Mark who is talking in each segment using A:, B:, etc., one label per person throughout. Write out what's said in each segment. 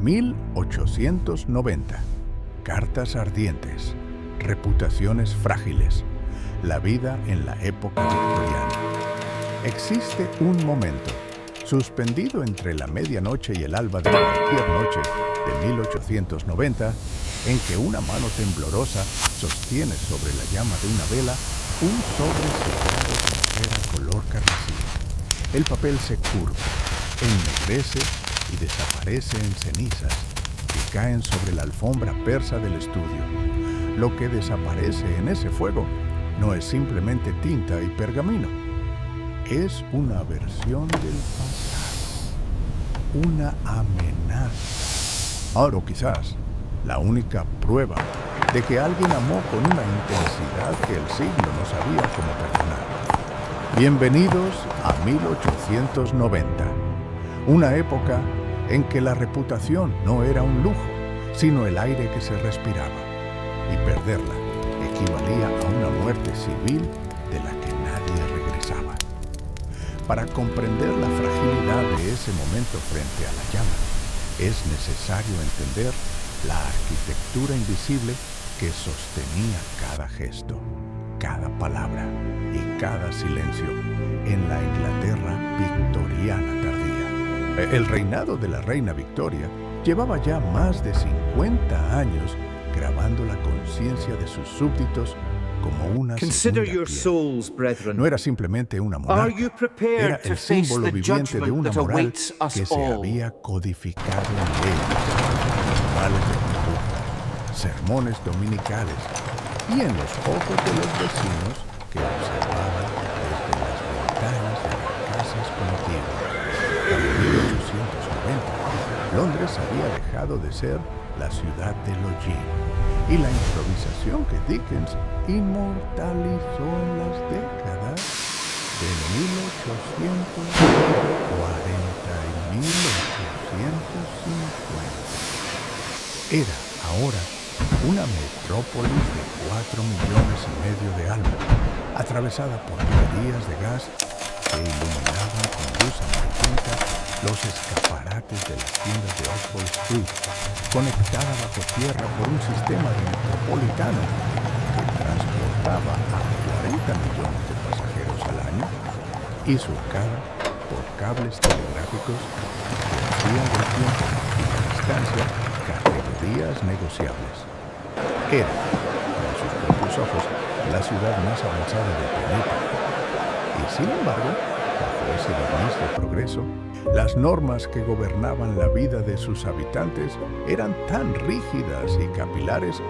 A: 1890. Cartas ardientes. Reputaciones frágiles. La vida en la época victoriana. Existe un momento, suspendido entre la medianoche y el alba de cualquier noche de 1890, en que una mano temblorosa sostiene sobre la llama de una vela un sobre sellado con cera color carmesí. El papel se curva, ennegrece y desaparece en cenizas que caen sobre la alfombra persa del estudio. Lo que desaparece en ese fuego no es simplemente tinta y pergamino. Es una versión del pasado, una amenaza. O quizás la única prueba de que alguien amó con una intensidad que el siglo no sabía cómo perdonar. Bienvenidos a 1890, una época en que la reputación no era un lujo, sino el aire que se respiraba, y perderla equivalía a una muerte civil de la que nadie regresaba. Para comprender la fragilidad de ese momento frente a la llama, es necesario entender la arquitectura invisible que sostenía cada gesto, cada palabra y cada silencio en la Inglaterra victoriana tardía. El reinado de la reina Victoria llevaba ya más de 50 años grabando la conciencia de sus súbditos como una
B: Consider
A: segunda
B: your
A: piel.
B: souls, brethren.
A: No era simplemente una
B: Are
A: monarca,
B: you prepared
A: era
B: to
A: el
B: face
A: símbolo
B: the
A: viviente de una
B: judgment that
A: moral
B: awaits us
A: que se
B: all?
A: había codificado en leyes, manuales de conducta, sermones dominicales y en los ojos de los vecinos que observaban desde las ventanas de las casas contiguas. En 1890, Londres había dejado de ser la ciudad del hollín, y la improvisación que Dickens inmortalizó en las décadas de 1840 y 1850. Era ahora una metrópolis de 4,5 millones de almas, atravesada por tuberías de gas que iluminaban con luz amarillenta los escaparates de las tiendas de Oxford Street, conectada bajo tierra por un sistema de metropolitano que transportaba a 40 millones de pasajeros al año y surcada por cables telegráficos que hacían del tiempo y la distancia categorías negociables. Era, con sus propios ojos, la ciudad más avanzada del planeta. Y sin embargo, bajo ese barniz de progreso, las normas que gobernaban la vida de sus habitantes eran tan rígidas y capilares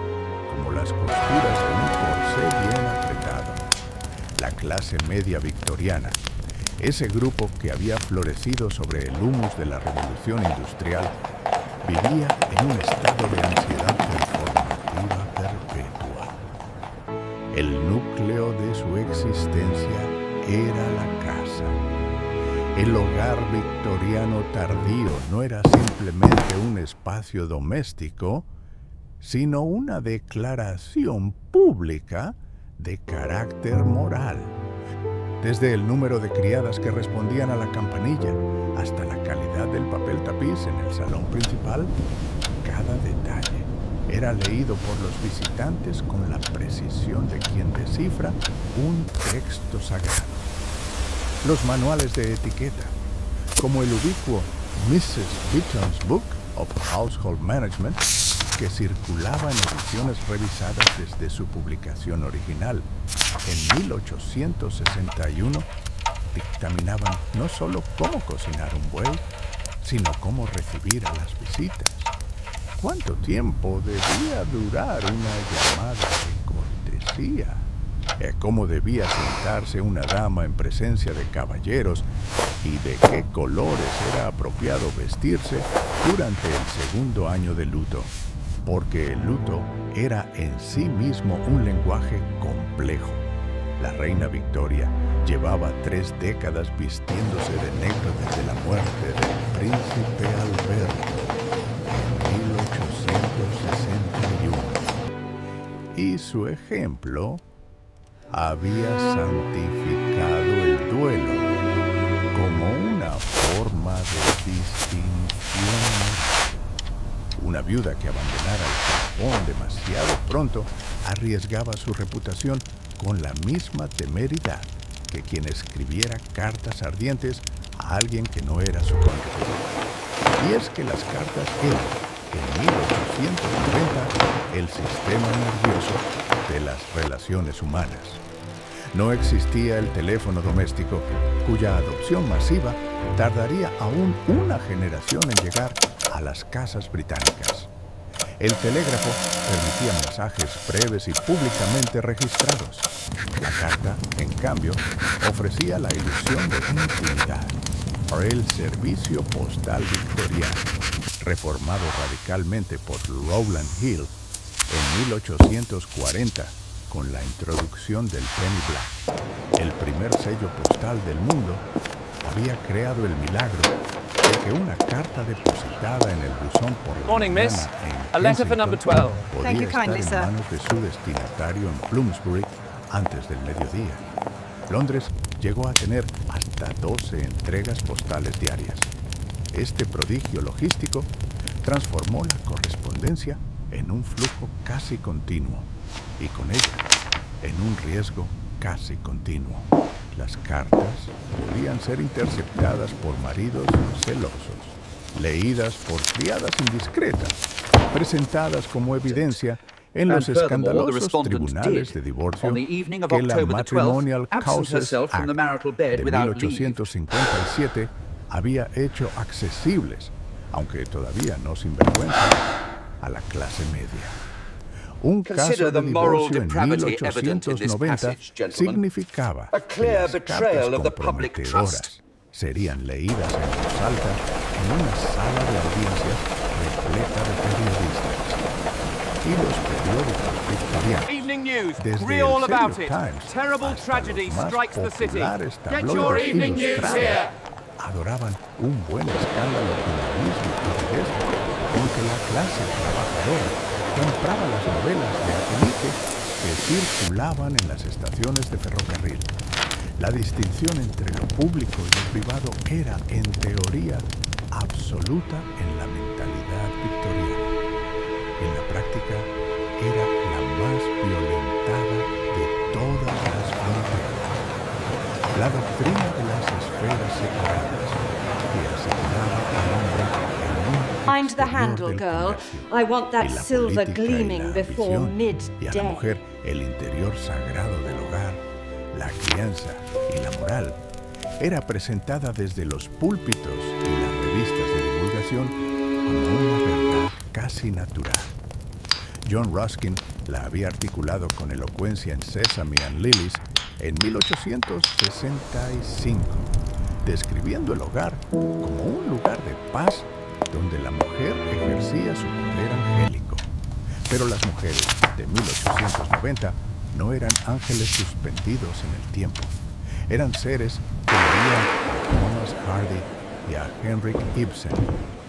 A: como las costuras de un corsé bien apretado. La clase media victoriana, ese grupo que había florecido sobre el humus de la revolución industrial, vivía en un estado de ansiedad performativa perpetua. El núcleo de su existencia era la casa. El hogar victoriano tardío no era simplemente un espacio doméstico, sino una declaración pública de carácter moral. Desde el número de criadas que respondían a la campanilla hasta la calidad del papel tapiz en el salón principal, cada detalle era leído por los visitantes con la precisión de quien descifra un texto sagrado. Los manuales de etiqueta, como el ubicuo Mrs. Beeton's Book of Household Management, que circulaba en ediciones revisadas desde su publicación original en 1861, dictaminaban no solo cómo cocinar un buey, sino cómo recibir a las visitas, cuánto tiempo debía durar una llamada de cortesía, cómo debía sentarse una dama en presencia de caballeros y de qué colores era apropiado vestirse durante el segundo año de luto, porque el luto era en sí mismo un lenguaje complejo. La reina Victoria llevaba 3 décadas vistiéndose de negro desde la muerte del príncipe Alberto en 1861. Y su ejemplo había santificado el duelo como una forma de distinción. Una viuda que abandonara el cajón demasiado pronto arriesgaba su reputación con la misma temeridad que quien escribiera cartas ardientes a alguien que no era su cónyuge. Y es que las cartas eran, en 1890, el sistema nervioso de las relaciones humanas. No existía el teléfono doméstico, cuya adopción masiva tardaría aún una generación en llegar a las casas británicas. El telégrafo permitía mensajes breves y públicamente registrados. La carta, en cambio, ofrecía la ilusión de intimidad. El servicio postal victoriano, reformado radicalmente por Rowland Hill en 1840 con la introducción del penny black, el primer sello postal del mundo, había creado el milagro de que una carta depositada en el buzón por la
B: Morning,
A: mañana
B: miss.
A: en
B: A letter for number 12.
A: podía
C: Thank you
A: estar
C: kindly,
A: en
C: sir.
A: manos de su destinatario en Bloomsbury antes del mediodía. Londres llegó a tener hasta 12 entregas postales diarias. Este prodigio logístico transformó la correspondencia en un flujo casi continuo y con ella en un riesgo casi continuo. Las cartas podían ser interceptadas por maridos celosos, leídas por criadas indiscretas, presentadas como evidencia en los escandalosos tribunales de divorcio que la Matrimonial Causes Act de 1857 había hecho accesibles, aunque todavía no sin vergüenza, a la clase media. Un caso de divorcio en 1890 significaba que las cartas comprometedoras serían leídas en voz alta en una sala de audiencias repleta de periodistas. Y los periódicos victorianos,
B: Evening news.
A: desde
B: Read
A: el
B: all
A: Serio
B: about it.
A: Times
B: Terrible
A: hasta
B: tragedy
A: los más
B: strikes the city.
A: populares
B: Get your
A: tabloides
B: evening news
A: ilustrados,
B: here.
A: adoraban un buen escándalo humanismo y belleza con que la clase trabajadora compraba las novelas de Atenique que circulaban en las estaciones de ferrocarril. La distinción entre lo público y lo privado era, en teoría, absoluta en la mentalidad victoriana. En la práctica, era la más violentada de todas las fronteras. La doctrina de las esferas separadas que asignaba al hombre en un
C: Mind the
A: exterior
C: handle,
A: del
C: girl.
A: comercio,
C: I want that
A: y la
C: silver
A: política y
C: gleaming
A: la
C: before
A: ambición, y a la
C: midday.
A: mujer el interior sagrado del hogar, la crianza y la moral, era presentada desde los púlpitos y las revistas de divulgación como una verdad casi natural. John Ruskin la había articulado con elocuencia en Sesame and Lilies en 1865, describiendo el hogar como un lugar de paz donde la mujer ejercía su poder angélico. Pero las mujeres de 1890 no eran ángeles suspendidos en el tiempo. Eran seres que leían a Thomas Hardy y a Henrik Ibsen,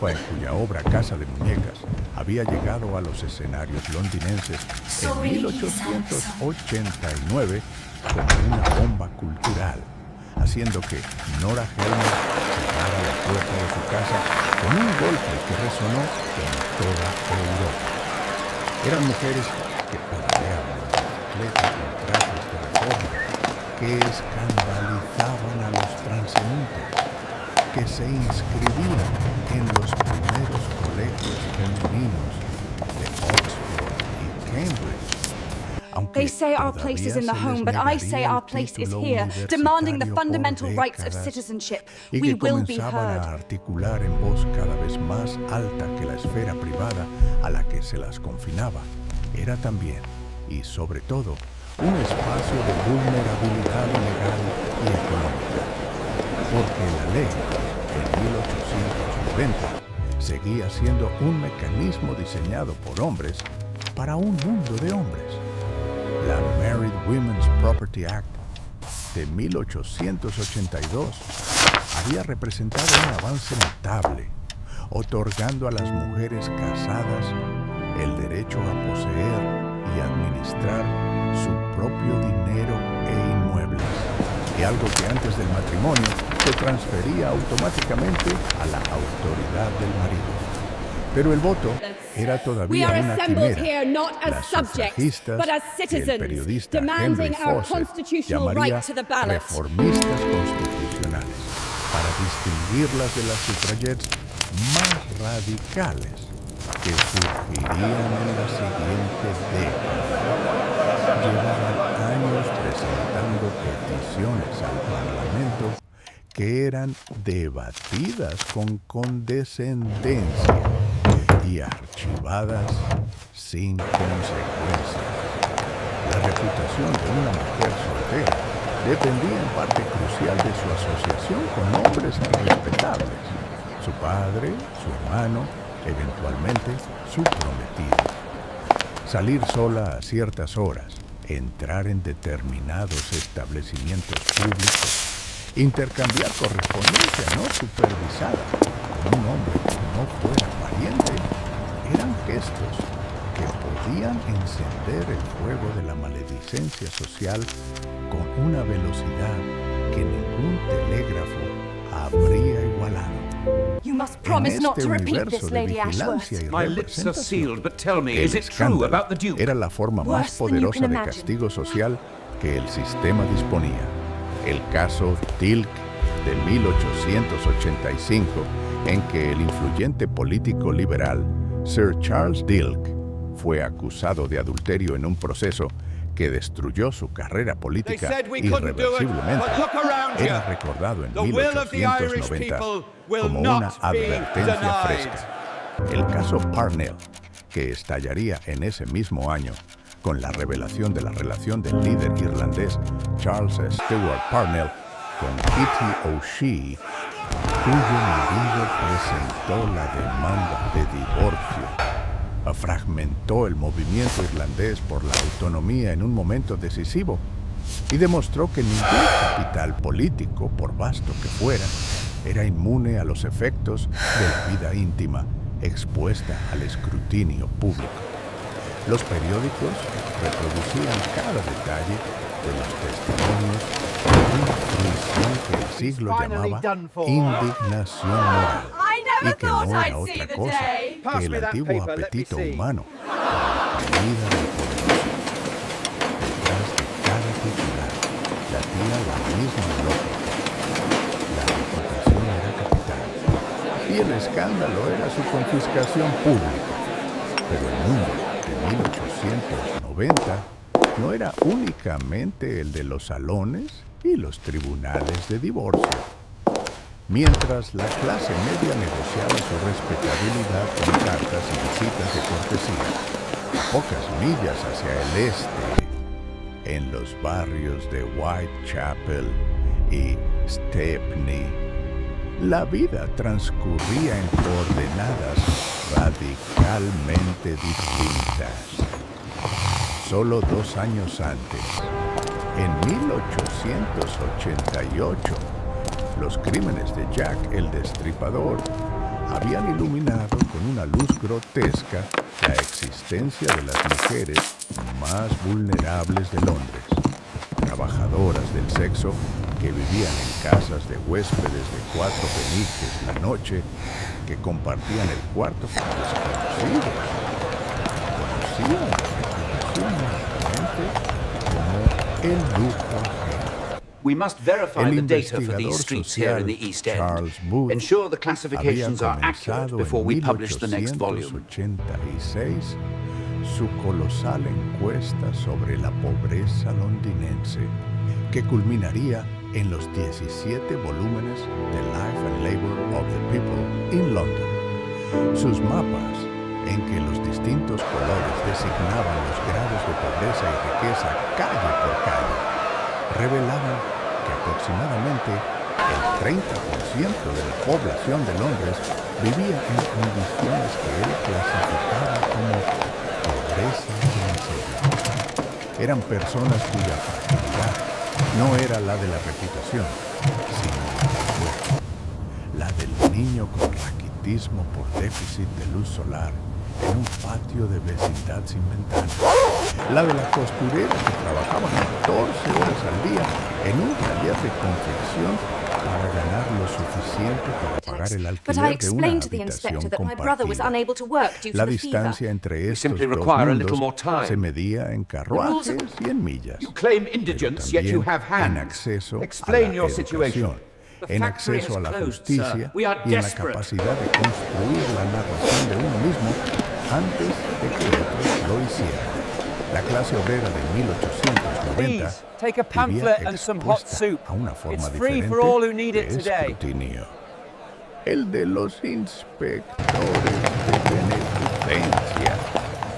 A: cuya obra Casa de Muñecas había llegado a los escenarios londinenses en 1889 como una bomba cultural, haciendo que Nora Helmer cerrara la puerta de su casa con un golpe que resonó en toda Europa. Eran mujeres que pedaleaban en bicicleta con trajes de reforma, que escandalizaban a los transeúntes, que se inscribían en los primeros colegios femeninos de Oxford y Cambridge.
C: They say our place is in the home, but I say our place is here, demanding the fundamental rights of citizenship.
A: Y
C: We
A: que
C: will be
A: comenzaban
C: heard.
A: a articular en voz cada vez más alta que la esfera privada a la que se las confinaba. Era también, y sobre todo, un espacio de vulnerabilidad legal y económica. Porque la ley, en 1890, seguía siendo un mecanismo diseñado por hombres para un mundo de hombres. La Married Women's Property Act de 1882 había representado un avance notable, otorgando a las mujeres casadas el derecho a poseer y administrar su propio dinero e inmuebles, y algo que antes del matrimonio se transfería automáticamente a la autoridad del marido. Pero el voto era
C: We
A: todavía
C: are
A: una
C: assembled
A: quimera.
C: here not as
A: Las
C: subjects,
A: sufragistas
C: but as
A: que el
C: citizens,
A: periodista Henry
C: demanding our
A: Fawcett
C: constitutional
A: llamaría
C: right to the ballot.
A: reformistas constitucionales, para distinguirlas de las suffragettes más radicales que surgirían en la siguiente década. Llevaban años presentando peticiones al Parlamento que eran debatidas con condescendencia y archivadas sin consecuencia. La reputación de una mujer soltera dependía en parte crucial de su asociación con hombres respetables, su padre, su hermano, eventualmente su prometido. Salir sola a ciertas horas, entrar en determinados establecimientos públicos, intercambiar correspondencia no supervisada con un hombre que no fuera pariente, eran gestos que podían encender el fuego de la maledicencia social con una velocidad que ningún telégrafo habría igualado.
C: You must promise not to repeat this, Lady Ashworth.
B: My lips are sealed, but tell me,
A: El
B: is it true about the
A: escándalo
B: Duke?
A: era la forma más
C: Worse than you
A: poderosa
C: can
A: de
C: imagine.
A: castigo social que el sistema disponía. El caso Tilk de 1885, en que el influyente político liberal Sir Charles Dilke fue acusado de adulterio en un proceso que destruyó su carrera política
B: They said we couldn't do it,
A: irreversiblemente,
B: but look around you.
A: era recordado en
B: The will of the Irish
A: 1890
B: people will
A: como
B: not
A: una
B: be
A: advertencia
B: denied.
A: fresca. El caso Parnell, que estallaría en ese mismo año con la revelación de la relación del líder irlandés Charles Stewart Parnell con Kitty O'Shea, cuyo marido presentó la demanda de divorcio, fragmentó el movimiento irlandés por la autonomía en un momento decisivo y demostró que ningún capital político, por vasto que fuera, era inmune a los efectos de la vida íntima expuesta al escrutinio público. Los periódicos reproducían cada detalle de los testimonios de una fruición que el siglo llamaba indignación moral, y que no era otra cosa que el antiguo apetito humano por la caída del poderoso. Detrás de cada titular latía la misma lógica. La reputación era capital y el escándalo era su confiscación pública. Pero el mundo de 1890 no era únicamente el de los salones y los tribunales de divorcio. Mientras la clase media negociaba su respetabilidad con cartas y visitas de cortesía, a pocas millas hacia el este, en los barrios de Whitechapel y Stepney, la vida transcurría en coordenadas radicalmente distintas. Solo 2 años antes, en 1888, los crímenes de Jack el Destripador habían iluminado con una luz grotesca la existencia de las mujeres más vulnerables de Londres, trabajadoras del sexo que vivían en casas de huéspedes de 4 peniques la noche, que compartían el cuarto con desconocidos. Conocían la reputación como el lujo ajeno.
B: We must verify
A: El
B: the data for these
A: investigador
B: streets here in the
A: social
B: East End.
A: Charles Booth
B: Ensure the
A: había
B: classifications are accurate
A: comenzado
B: before
A: en
B: we publish the next volume.
A: 1886 su colosal encuesta sobre la pobreza londinense, que culminaría en los 17 volúmenes de Life and Labor of the People in London. Sus mapas, en que los distintos colores designaban los grados de pobreza y riqueza calle por calle, revelaban que aproximadamente el 30% de la población de Londres vivía en condiciones que él clasificaba como pobreza y miseria. Eran personas cuya fragilidad no era la de la reputación, sino la del cuerpo, la del niño con raquitismo por déficit de luz solar en un patio de vecindad sin ventanas, la de la costurera que trabajaba 14 horas al día en un taller de confección para ganar lo suficiente para pagar el
C: But I
A: alquiler de una
C: explained to the inspector
A: habitación
C: that my brother was
A: compartida.
C: unable to work due
A: La
C: to the fever.
A: distancia entre estos
B: simply
A: dos
B: require a little more
A: mundos
B: time.
A: se medía en carruajes y en millas.
B: You claim
A: Pero
B: indigence, yet you
A: también
B: have hands.
A: en acceso a
B: Explain
A: la
B: your situation.
A: educación, en acceso a la justicia
B: We are
A: y en la
B: desperate.
A: capacidad de construir la narración de uno mismo antes de que otros lo hicieran. La clase obrera de 1890
D: Please, take a pamphlet and some hot soup.
A: a una forma
D: It's free
A: diferente
D: for all who need
A: de
D: it today.
A: escrutinio. El de los inspectores de beneficencia,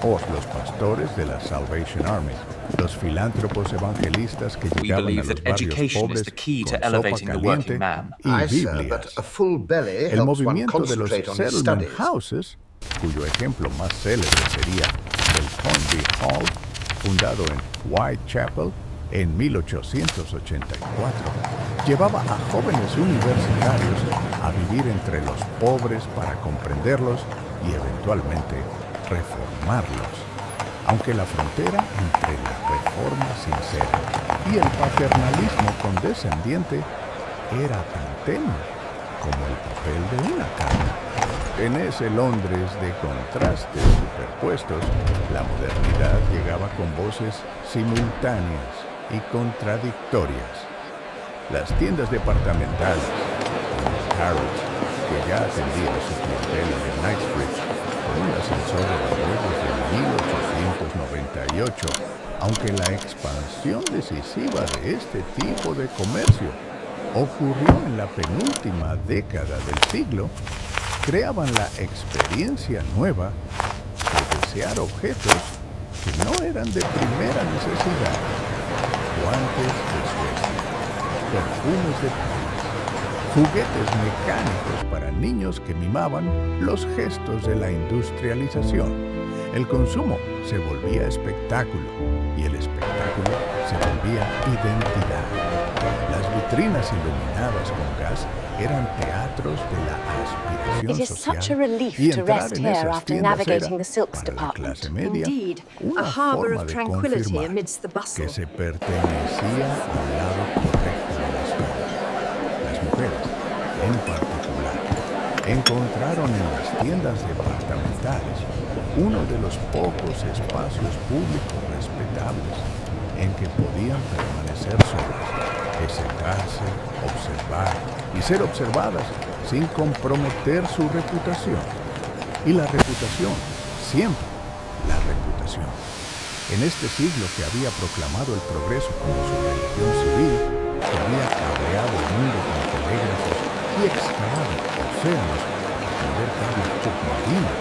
A: o los pastores de la Salvation Army, los filántropos evangelistas que
E: We
A: llegaban a
E: believe
A: los
E: that
A: barrios
E: education is
A: pobres
E: the key to
A: con sopa
E: elevating the working
A: caliente
E: man.
A: y
F: Aye, sir,
A: Biblias.
F: but a full belly
A: El
F: helps one
A: movimiento de los
F: concentrate on his
A: settlement
F: studies.
A: houses, cuyo ejemplo más célebre sería el Hornby Hall, fundado en Whitechapel en 1884, llevaba a jóvenes universitarios a vivir entre los pobres para comprenderlos y eventualmente reformarlos. Aunque la frontera entre la reforma sincera y el paternalismo condescendiente era tan tenue como el papel de una carta. En ese Londres de contrastes superpuestos, la modernidad llegaba con voces simultáneas y contradictorias. Las tiendas departamentales, como Harrods, que ya atendía a su clientela de Knightsbridge con un ascensor de valor desde 1898, aunque la expansión decisiva de este tipo de comercio ocurrió en la penúltima década del siglo, creaban la experiencia nueva de desear objetos que no eran de primera necesidad. Guantes de Suecia, perfumes de París, juguetes mecánicos para niños que mimaban los gestos de la industrialización. El consumo se volvía espectáculo y el espectáculo se volvía identidad. Las vitrinas iluminadas con gas eran teatros de la aspiración
G: It is
A: social.
G: such a relief
A: Y
G: to
A: entrar
G: rest
A: en
G: here
A: esas
G: after
A: tiendas
G: navigating
A: era,
G: the silks
A: para la
G: department.
A: clase media,
C: Indeed,
A: una
C: a harbour
A: forma
C: of
A: de
C: tranquility
A: confirmar
C: amidst the bustle.
A: que se pertenecía al lado correcto de la historia. Las mujeres, en particular, encontraron en las tiendas departamentales uno de los pocos espacios públicos respetables en que podían permanecer solas, sentarse, observar y ser observadas sin comprometer su reputación. Y la reputación, siempre la reputación. En este siglo que había proclamado el progreso como su religión civil, que había cableado el mundo con telégrafos y excavado océanos para tender cables submarinos,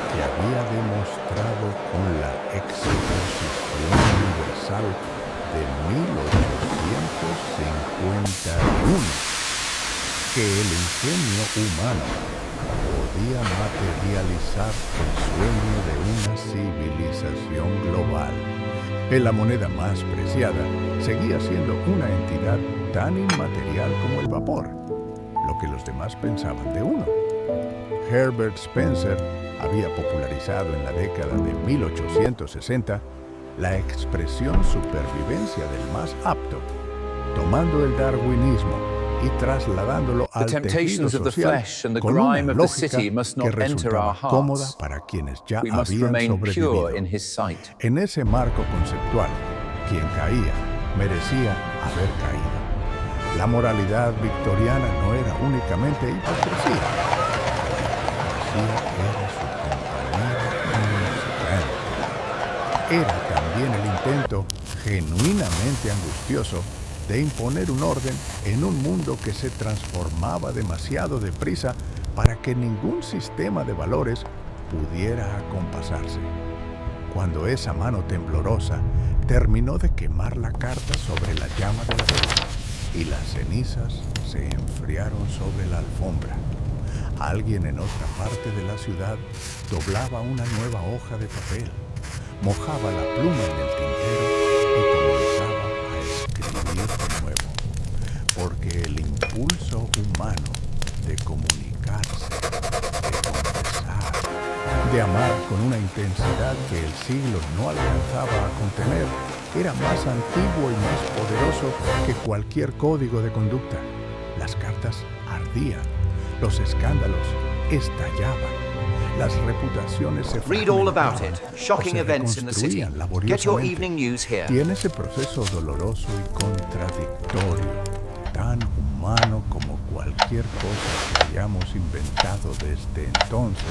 A: que había demostrado con la exposición universal de 1851 que el ingenio humano podía materializar el sueño de una civilización global. La moneda más preciada seguía siendo una entidad tan inmaterial como el vapor, lo que los demás pensaban de uno. Herbert Spencer había popularizado en la década de 1860 la expresión supervivencia del más apto, tomando el darwinismo y trasladándolo al tejido social con una lógica que resultaba cómoda para quienes ya habían sobrevivido. En ese marco conceptual, quien caía merecía haber caído. La moralidad victoriana no era únicamente hipocresía. La hipocresía era su compañera insuperante. Era también el intento genuinamente angustioso de imponer un orden en un mundo que se transformaba demasiado deprisa para que ningún sistema de valores pudiera acompasarse. Cuando esa mano temblorosa terminó de quemar la carta sobre la llama de la vela y las cenizas se enfriaron sobre la alfombra, alguien en otra parte de la ciudad doblaba una nueva hoja de papel, mojaba la pluma en el tintero y comenzaba a escribir de nuevo, porque el impulso humano de comunicarse, de confesar, de amar con una intensidad que el siglo no alcanzaba a contener, era más antiguo y más poderoso que cualquier código de conducta. Las cartas ardían, los escándalos estallaban, las reputaciones se
B: Read all about
A: fragmentaban
B: it. Shocking
A: o se
B: events in the city.
A: reconstruían
B: Get your
A: laboriosamente.
B: evening news here.
A: Y en ese proceso doloroso y contradictorio, tan humano como cualquier cosa que hayamos inventado desde entonces,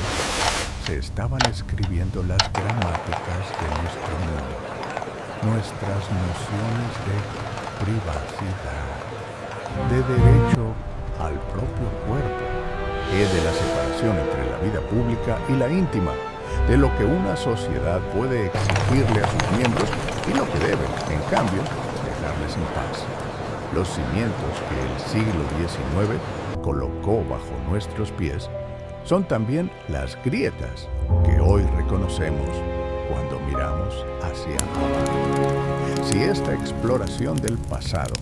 A: se estaban escribiendo las gramáticas de nuestro mundo, nuestras nociones de privacidad, de derecho al propio cuerpo, y de la separación entre la vida pública y la íntima, de lo que una sociedad puede exigirle a sus miembros y lo que debe, en cambio, dejarles en paz. Los cimientos que el siglo XIX colocó bajo nuestros pies son también las grietas que hoy reconocemos cuando miramos hacia abajo. Si esta exploración del pasado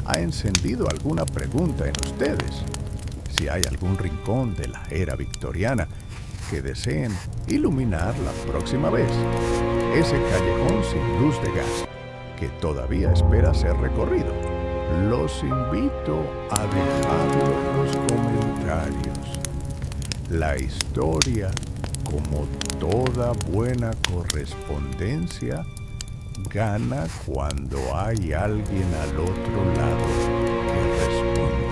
A: ha encendido alguna pregunta en ustedes, si hay algún rincón de la era victoriana que deseen iluminar la próxima vez, ese callejón sin luz de gas que todavía espera ser recorrido, los invito a dejarlo en los comentarios. La historia, como toda buena correspondencia, gana cuando hay alguien al otro lado que responde.